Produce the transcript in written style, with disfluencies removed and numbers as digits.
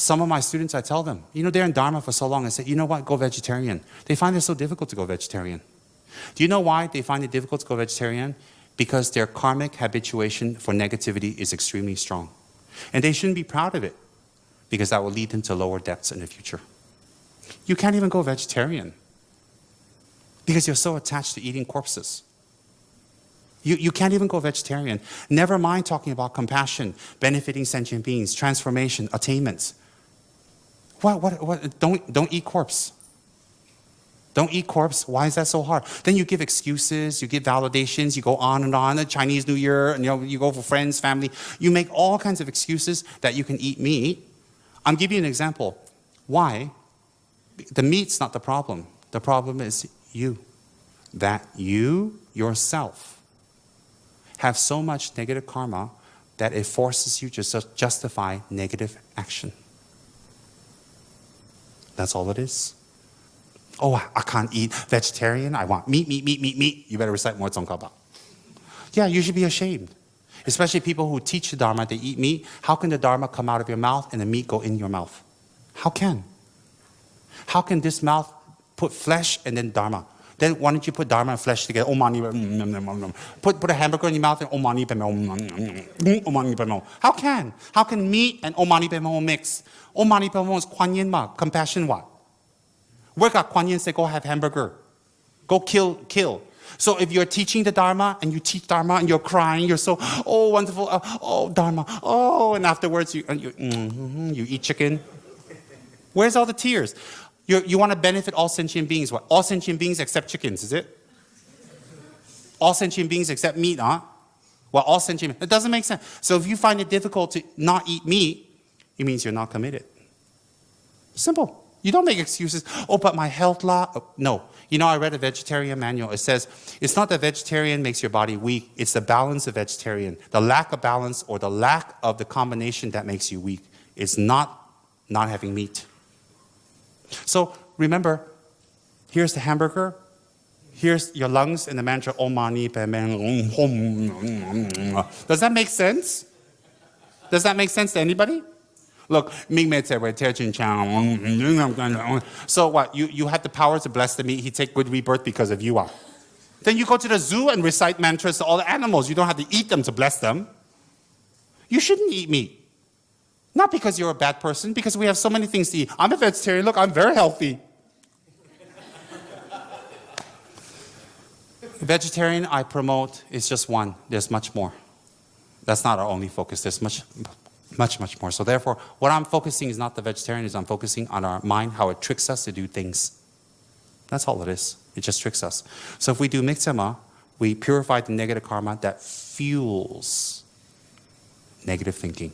Some of my students, I tell them, they're in Dharma for so long, I say, you know what, go vegetarian. They find it so difficult to go vegetarian. Do you know why they find it difficult to go vegetarian? Because their karmic habituation for negativity is extremely strong. And they shouldn't be proud of it, because that will lead them to lower depths in the future. You can't even go vegetarian because you're so attached to eating corpses. You can't even go vegetarian. Never mind talking about compassion, benefiting sentient beings, transformation, attainments. What? Don't eat corpse. Don't eat corpse. Why is that so hard? Then you give excuses, you give validations, you go on and on. The Chinese New Year, and you go for friends, family. You make all kinds of excuses that you can eat meat. I'm giving you an example. Why? The meat's not the problem. The problem is you. That you yourself have so much negative karma that it forces you to justify negative action. That's all it is. Oh, I can't eat vegetarian. I want meat. You better recite more Tsongkhapa. Yeah, you should be ashamed. Especially people who teach the Dharma, they eat meat. How can the Dharma come out of your mouth and the meat go in your mouth? How can? How can this mouth put flesh and then Dharma? Then why don't you put Dharma and flesh together? Om Mani put a hamburger in your mouth and Om Mani Padme Hum. Om Mani Padme Hum. How can? How can meat and Om Mani Padme Hum mix? Om Mani Padme Hum is Guan Yin ma, compassion what? Where got Guan Yin say go have hamburger? Go kill. So if you're teaching the Dharma and you teach Dharma and you're crying, you're so, oh, wonderful, oh, Dharma, oh, and afterwards you eat chicken. Where's all the tears? You want to benefit all sentient beings. What? All sentient beings except chickens, is it? All sentient beings except meat, huh? Well, all sentient beings. It doesn't make sense. So if you find it difficult to not eat meat, it means you're not committed. Simple. You don't make excuses. Oh, but my health law. No. I read a vegetarian manual. It says, it's not that vegetarian makes your body weak. It's the balance of vegetarian. The lack of balance or the lack of the combination that makes you weak. It's not having meat. So remember, here's the hamburger. Here's your lungs and the mantra, Om Mani Padme Hum. Does that make sense? Does that make sense to anybody? Look, so what? You have the power to bless the meat. He take good rebirth because of you. Then you go to the zoo and recite mantras to all the animals. You don't have to eat them to bless them. You shouldn't eat meat. Not because you're a bad person, because we have so many things to eat. I'm a vegetarian. Look, I'm very healthy. Vegetarian I promote is just one. There's much more. That's not our only focus. There's much more. So therefore, what I'm focusing is not the vegetarianism. I'm focusing on our mind, how it tricks us to do things. That's all it is. It just tricks us. So if we do miksema, we purify the negative karma that fuels negative thinking.